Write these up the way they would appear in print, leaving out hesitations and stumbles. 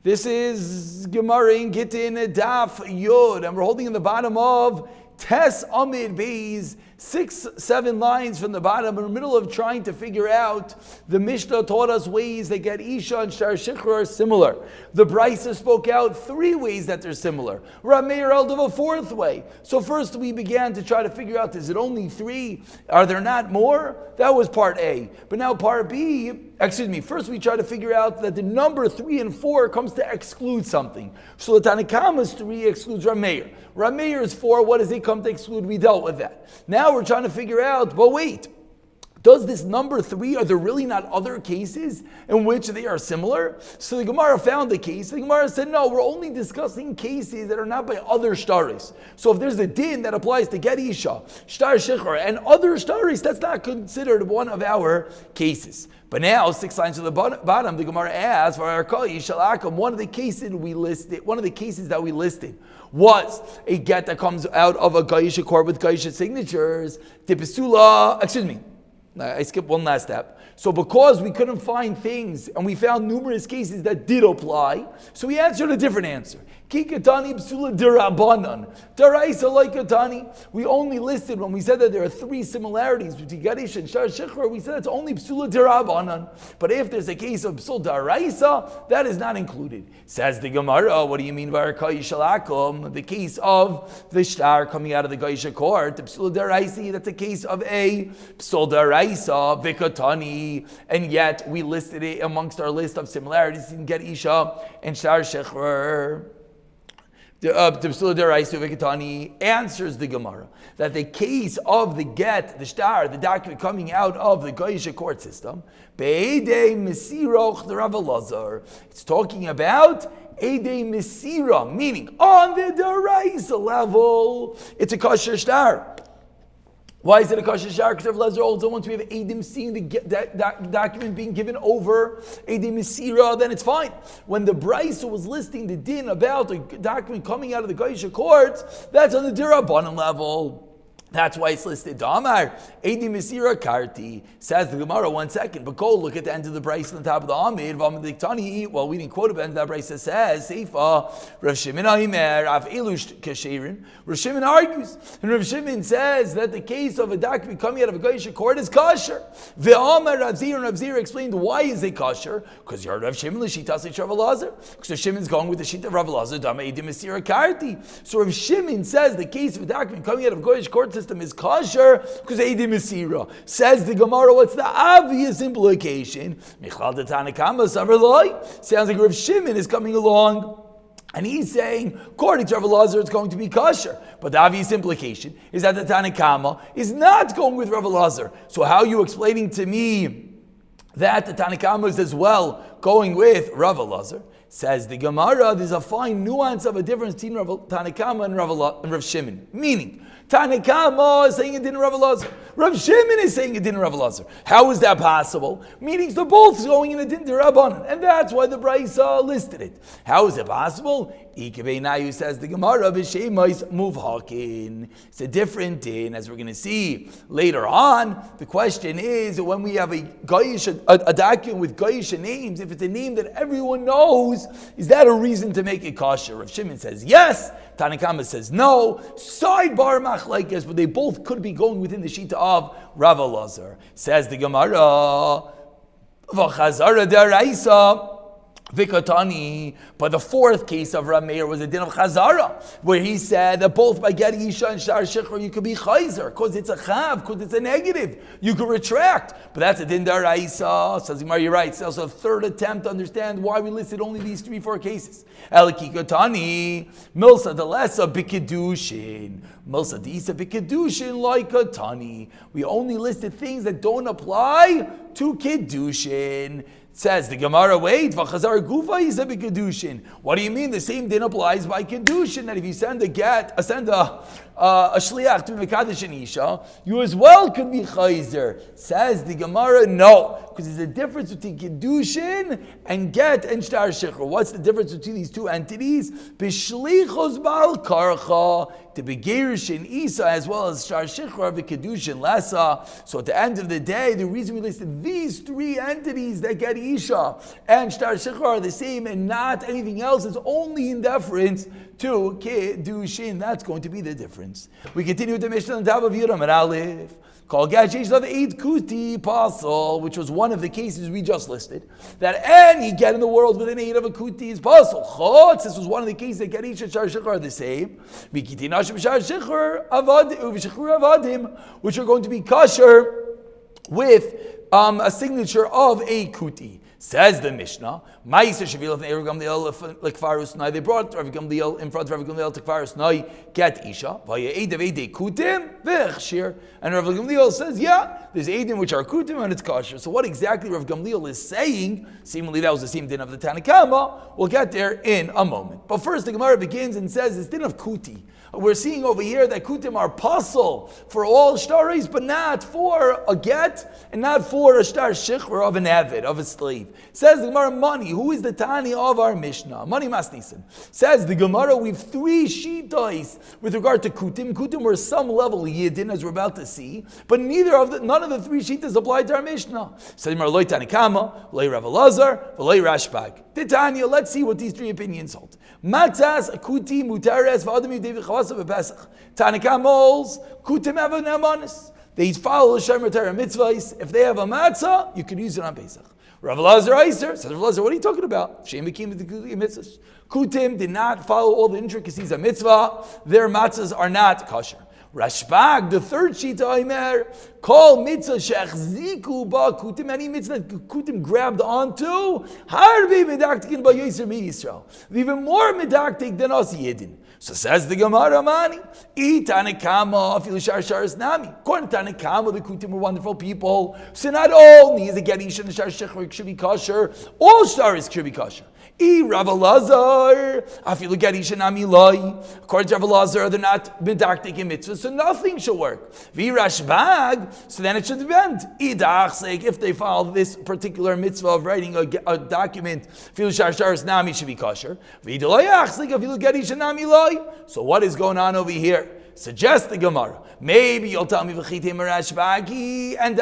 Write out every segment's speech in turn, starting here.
This is Gemara in Gittin Daf Yod, and we're holding in the bottom of Tes Amid Beis, 6-7 lines from the bottom, in the middle of trying to figure out. The Mishnah taught us ways that get Isha and Shtar Shikra are similar. The Brisa spoke out 3 ways that they're similar. Rav Meir held of a 4th way. So first we began to try to figure out, is it only 3? Are there not more? That was part A. But now part B, first we try to figure out that the number 3 and 4 comes to exclude something. So the Tanakama's 3 excludes Rav Meir. Rav Meir's 4, what does it come to exclude? We dealt with that. Now we're trying to figure out, but wait, does this number 3, are there really not other cases in which they are similar? So the Gemara found the case. The Gemara said, no, we're only discussing cases that are not by other shtaris. So if there's a din that applies to get Isha, shtar shechar, and other shtaris, that's not considered one of our cases. But now, 6 lines to the bottom, the Gemara asks, one of the cases that we listed was a get that comes out of a Gaisha court with Gaisha signatures. I skipped one last step. So because we couldn't find things, and we found numerous cases that did apply, so we answered a different answer. Kikatani psula dirabanan. Daraisa like katani. We only listed, when we said that there are 3 similarities between Gadish and Shar Shechar, we said it's only psula dirabanan. But if there's a case of psul daraisa, that is not included. Says the Gemara, what do you mean by Arkai Shalakum? The case of the shtar coming out of the Gaisha court, the psula daraisi, that's a case of a psul daraisa, vikatani, and yet we listed it amongst our list of similarities in Get Isha and Shtar Shechar. The answers the Gemara that the case of the get, the shtar, the document coming out of the Gaisha court system, it's talking about Eidei Mesira, meaning on the Daraisa level, it's a kosher shtar. Why is it a kosher shtar? Because Rav Lezer holds that once we have Eidim seeing the document being given over, Eidim Mesira, then it's fine. When the Brisa was listing the din about a document coming out of the Gaisha courts, that's on the Dirabanan level. That's why it's listed. Damar, Edi Mesira Karti, says the Gemara, 1 second, but go look at the end of the Brisa on the top of the Amid, well, we didn't quote it, but the end of that Brisa says, Seifa, Rav Shimon Aimer, Av Elush Kasherin. Rav Shimon argues, and Rav Shimon says that the case of a document coming out of a Gaisha court is kosher. Ve'amar Rav Zir, and Rav Zir explained why is it kosher? Because you heard Rav Shimon, L'shita Seit Rav Elazar. Because Rav Shimon's going with the sheet of Rav Elazar, Damar Edi Mesira Karti. So Rav Shimon says the case of a document coming out of a Gaisha court system is kosher because Eidi Mesira. Says the Gemara, what's the obvious implication? Michal de Tanakama Savrloi. Sounds like Rav Shimon is coming along and he's saying, according to Rav Elazar, it's going to be kosher. But the obvious implication is that the Tanakama is not going with Rav Elazar. So how are you explaining to me that the Tanakama is as well going with Rav Elazar? Says the Gemara, there's a fine nuance of a difference between Tanakama and Rav Shimon. Meaning, Tanakama is saying it didn't Rav Elazar. Rav Shimon is saying it didn't Rav Elazar. How is that possible? Meaning they're both going in a din Rabbanan, and that's why the Brisa listed it. How is it possible? Ikebei says the Gemara, b'shemais muvhakin. It's a different din, as we're going to see later on. The question is, when we have a document with Gaisha names, if it's a name that everyone knows, is that a reason to make it kosher? Rav Shimon says yes. Tanakama says no. Sidebar machlekes, but they both could be going within the shita of Rav Elazar. Says the Gemara, v'chazara deraisa. Vikatani, but the 4th case of Rav Meir was a din of Chazara, where he said that both by Get Isha and Shtar Shechar you could be Chayzer, because it's a Chav, because it's a negative. You could retract, but that's a din daraisa. Says Gemara, you're right. It's also a 3rd attempt to understand why we listed only these 3-4 cases. Elikikatani, Milsa Delesa Bikidushin, Milsa Disa Bikidushin like Katani. We only listed things that don't apply to Kiddushin. Says the Gemara, wait, v'chazar gufa is a b'kedushin. What do you mean? The same din applies by kedushin. That if you send a shliach to mekadosh an isha, you as well could be chayzer. Says the Gemara, no, because there's a difference between kedushin and get and shtar shechur. What's the difference between these two entities? B'shlichos bal karcha, the begerishin isa as well as shtar shechur the kedushin lesa. So at the end of the day, the reason we listed these 3 entities that get Isha and Shtar Shechar are the same and not anything else, it's only in deference to Kiddushin. That's going to be the difference. We continue with the Mishnah on top of Yudam and Aleph. Called Gashish of 8 Kuti Pasal, which was one of the cases we just listed, that any get in the world with an 8 of a Kuti is Pasal. Chotz, this was one of the cases that Garish and Shar Shechar are the same. Which are going to be kosher with a signature of a Kuti. Says the Mishnah, they brought Rav Gamliel in front of Rav Gamliel to Kfar Snai, get Isha, and Rav Gamliel says, yeah, there's Eidim which are Kutim and it's kosher. So what exactly Rav Gamliel is saying, seemingly that was the same din of the Tanakama, we'll get there in a moment. But first the Gemara begins and says, it's din of Kuti. We're seeing over here that Kutim are pasul for all shtaris, but not for a get and not for a shtar shichur of an avid, of a slave. Says the Gemara, money. Who is the Tani of our Mishnah? Money Masnisin. Says the Gemara, we've 3 shitais with regard to Kutim. Kutim were some level Yidin, as we're about to see, but none of the 3 shitas apply to our Mishnah. Says the Gemara, Loi Tanikama, Loi Rav Elazar, Loi Rashbag. Titania, let's see what these 3 opinions hold. Matzas, Kuti, Mutares, V'adami, David Chavasav, Pesach. Tanakam moles, Kutim have an amanis. They follow the Shemer Torah mitzvahs. If they have a matzah, you can use it on Pesach. Rav Elazar Eiser says, Rav Elazar, what are you talking about? Shem Bekim the mitzvahs. Kutim did not follow all the intricacies of mitzvah. Their matzahs are not kosher. Rashbag, the third shita Aimer, call mitzvah shechziku ba kutim, any mitzvah that kutim grabbed onto, harbi medaktikin ba yoser mi Yisrael. Even more medaktik than us Yidin. So says the Gemara Mani, Tanakama afilu shar sharis nami. According to Tanakama, the kutim were wonderful people. So not only is it Gerish and shar shechrik should be kosher, all sharis should be kosher. Rav Elazar, afilu Gerish and nami loy. According to Rav Elazar, they're not medaktik in mitzvah, so nothing should work. Rashbag, so then it should depend. If they follow this particular mitzvah of writing a document, afilu shar sharis nami should be kosher. Afilu Gerish and nami loy. So what is going on over here? Suggest the Gemara. Maybe you'll tell me Rashbagi and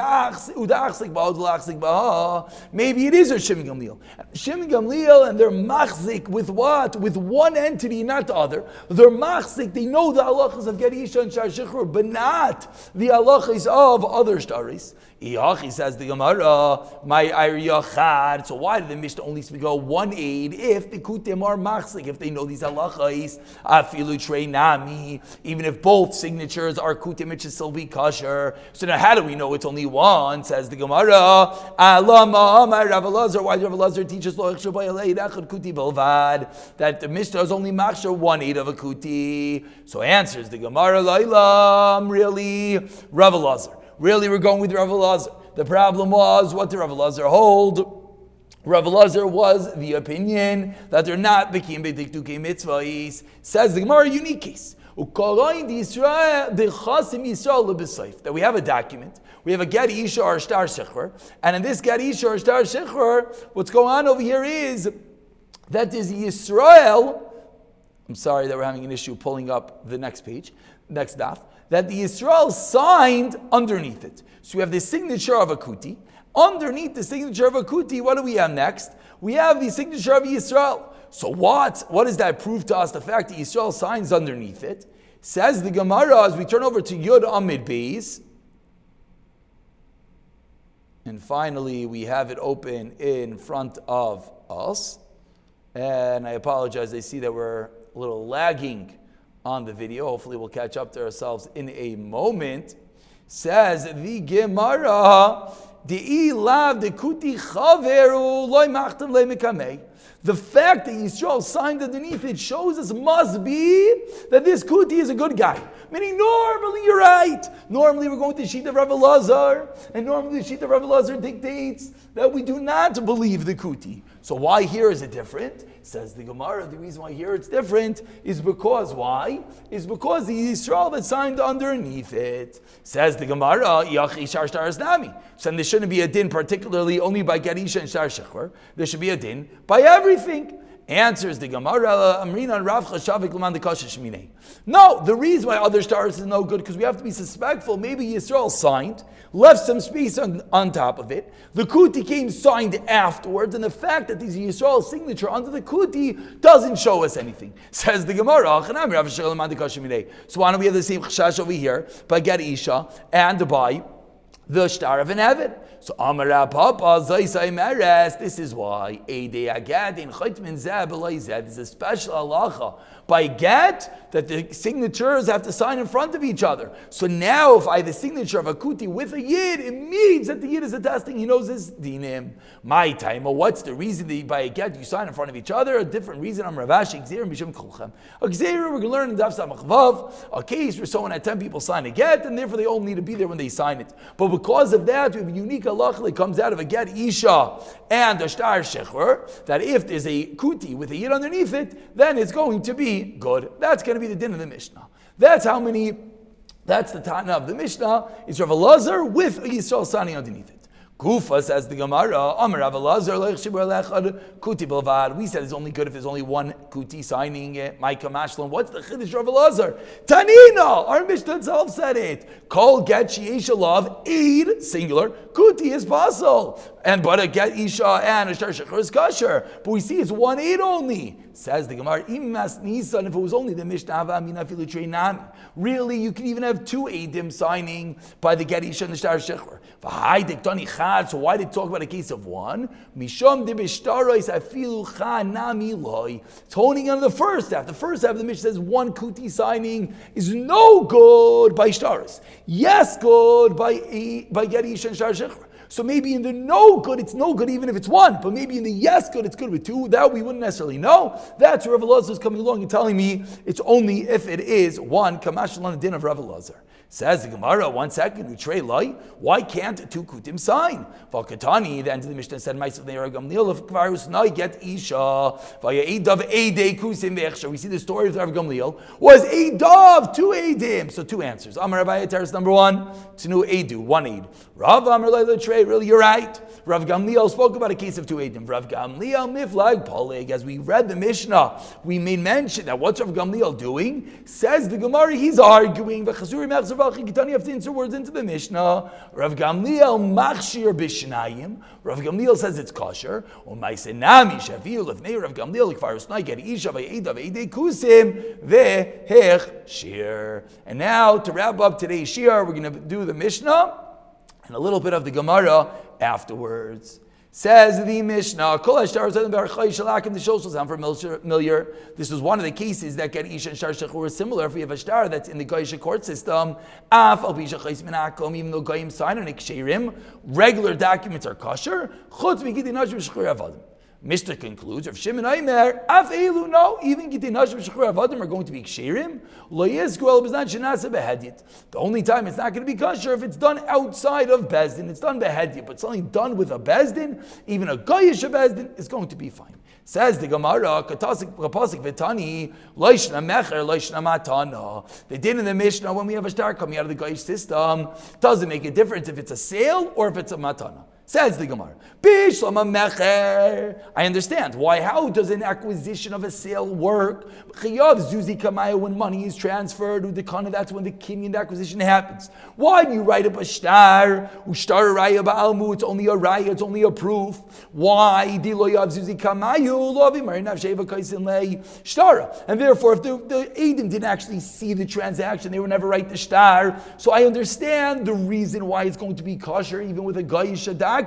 maybe it is a Shimon Gamliel. Shimon Gamliel and they're machzik with what? With one entity, not the other. They're machzik. They know the halachas of Gerisha and Shar Shechur, but not the halachas of other shtaris. He says the Gemara, my Aryachad. So why did the Mishnah only speak of 1 aid if the Kutim are machzik, if they know these halachas, afilu trei nami, even if both signatures are Kutim, it should still be kosher. So now how do we know it's only one? Says the Gemara, Alama, my Rav Elazar, why Rav Elazar teaches kuti belvad, that the Mishnah is only machshir 1 aid of a Kuti. So answers the Gemara, Lailam, really, Rav Elazar. Really, we're going with Rav Elazar. The problem was, what did Rav Elazar hold? Rav Elazar was the opinion that they're not bekim b'diktukei mitzvahs. Says the Gemara, unique case. That we have a document, we have a get isha or shtar shechur, and in this get isha or shtar shechur, what's going on over here is that there's Yisrael. I'm sorry that we're having an issue pulling up the next page, next daf. That the Yisrael signed underneath it. So we have the signature of a Kuti. Underneath the signature of a Kuti, what do we have next? We have the signature of Yisrael. So what does that prove to us? The fact that Yisrael signs underneath it. Says the Gemara, as we turn over to Yud Amid Beis. And finally, we have it open in front of us. And I apologize, I see that we're a little lagging on the video. Hopefully we'll catch up to ourselves in a moment. Says the Gemara, the fact that Yisrael signed underneath it shows us must be that this Kuti is a good guy. Meaning normally you're right. Normally we're going to the sheet of Rav Elazar, and normally the sheet of Rav Elazar dictates that we do not believe the Kuti. So why here is it different? Says the Gemara, the reason why here it's different is because why? Is because the Yisrael that signed underneath it. Says the Gemara, so then there shouldn't be a din particularly only by Gerisha and Shar Shechur. There should be a din by everything. Answers the Gemara, Amrina Rav Chashavik Laman the Kasha Shmine. No, the reason why other stars is no good, because we have to be suspectful. Maybe Yisrael signed, left some space on top of it. The Kuti came signed afterwards, and the fact that there's a Yisrael signature under the Kuti doesn't show us anything. Says the Gemara, so why don't we have the same Chashash over here, by Get Isha, and by the star of an Evid? So Amar Papa Zaisai Meres. This is why Eidei Agad in Chaytmin Zeh B'Loi Zeh. There's a special halacha by get that the signatures have to sign in front of each other. So now, if I have the signature of a kuti with a yid, it means that the yid is attesting he knows his dinim. My time. What's the reason that by a get you sign in front of each other? A different reason. I'm Ravashi Gzeir Mishum Kulchem. A Gzeir we're going to learn in Daf Samach Vav, a case where someone had 10 people sign a get, and therefore they all need to be there when they sign it. But because of that, we have a unique halacha that comes out of a get Isha and a Shtar Shecher, that if there's a kuti with a yid underneath it, then it's going to be good. That's going to be the din of the Mishnah. That's the Tana of the Mishnah. It's Rav Elazar with a Yisrael signing underneath it. Kufa says the Gemara, Amar Rav Elazar kuti belvad. We said it's only good if there's only one kuti signing it. Micah Mashlam. What's the Chiddush Rav Elazar? Tanina. Our Mishnah itself said it. Kol get sheisha love eid singular kuti is possible, and but a get isha and a shtar shecher is kosher. But we see it's one eid only. Says the Gemara, Imas Nisan, if it was only the Mishnah, really, you could even have two Eidim signing by the Get Isha and the Shtar Shecher. So why did it talk about a case of one? Mishom de Bishtarois afilu chanami loy. It's honing on the first half. The first half of the Mishnah says one kuti signing is no good by Shtaros. Yes, good by Get Isha and Shtar Shecher. So maybe in the no good, it's no good even if it's one. But maybe in the yes good, it's good with two. That we wouldn't necessarily know. That's where Rav Elazar is coming along and telling me it's only if it is one. Kamashal on the din of Rav Elazar. Says the Gemara, 1 second, Utrei Lai, why can't two kutim sign? Valkatani, the end of the Mishnah said, Ma'asav Ne'er Gamliel, if Kvarus Nai get Isha, Vaya Eidav Eidei Kusim Ve'echsha. We see the story of Rav Gamliel, was Eidav, two Eidim. So two answers. Amar Rabbi Teres, number one, Tnu Eidu, one Eid. Rav Amar Lai L'Trei, really, you're right. Rav Gamliel spoke about a case of two Eidim. Rav Gamliel Miflag Polig, as we read the Mishnah, we made mention that what's Rav Gamliel doing? Says the Gemara, he's arguing, Gittin, you have to insert words into the Mishnah. Rav Gamliel machshir b'shnayim. Rav Gamliel says it's kosher. U'maisenami shavil lefnei Rav Gamliel l'kvarusnai get isha v'edav eidei kusim v'hech shir. And now to wrap up today's shir, we're going to do the Mishnah and a little bit of the Gemara afterwards. Says the Mishnah, familiar. This is one of the cases that get Isha and Shtar Shecher is similar. If we have a star that's in the Goyish court system, even though Goyim sign on Iksherim, regular documents are kosher. Mr. concludes, Rav Shimon Aimer, Af Elu, no, even Gittin Hashim Shechur Avadim are going to be Ksherim. Lo Yizguel B'znan Shenasa Behedyet. The only time it's not going to be kosher if it's done outside of Bezdin. It's done Behedyet, but something done with a Bezdin, even a Goyish Bezdin, is going to be fine. Says the Gemara, Kapasik Vitani, Loishna Mecher, Loishna Matana. They did in the Mishnah when we have a star coming out of the Goyish system, doesn't make a difference if it's a sale or if it's a Matana. Says the Gemara, Bishlama Mecher. I understand. Why? How does an acquisition of a sale work? Chayav Zuzi Kamaya, when money is transferred, Udekana, that's when the kinyan acquisition happens. Why do you write up a star? Ushtar Raya Ba'almu, it's only a raya, it's only a proof. Why? Diloyav Zuzi Kamayu, Lovi Marinav Sheva Kaisin Lei Shtara. And therefore, if the Adim didn't actually see the transaction, they would never write the star. So I understand the reason why it's going to be kosher, even with a Gayish document.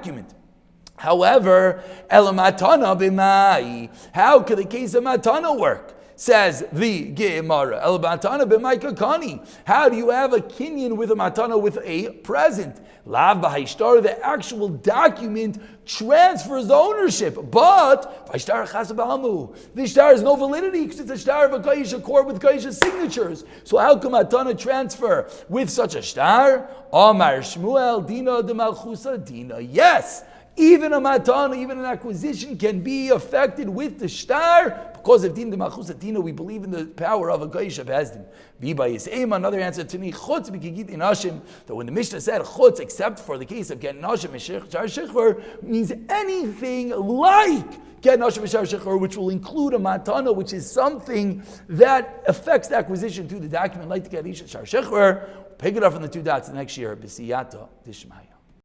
However, Elamatana b'mai. How could the case of matana work? Says the Gemara. Elamatana b'mai kakani. How do you have a kinyan with a matana with a present? Lav b'haishtar, the actual document transfers the ownership, but v'haishtar chas b'almu. The shtar has no validity because it's a shtar of a Gayish accord with Gayish signatures. So how can matana transfer with such a shtar? Amar Shmuel Dina de Malchusa Dina. Yes. even a matana, even an acquisition can be affected with the shtar because of din de malchus atina. We believe in the power of a goyish bezdin. Viba yisema. Another answer to me chutz b'gigit nashim. That when the Mishnah said chutz, except for the case of get nashim shar shechver, means anything like get nashim shar shechver, which will include a matana, which is something that affects the acquisition to the document, like the get shar shechver. Pick it up from the two dots the next year. B'siyata dishmai.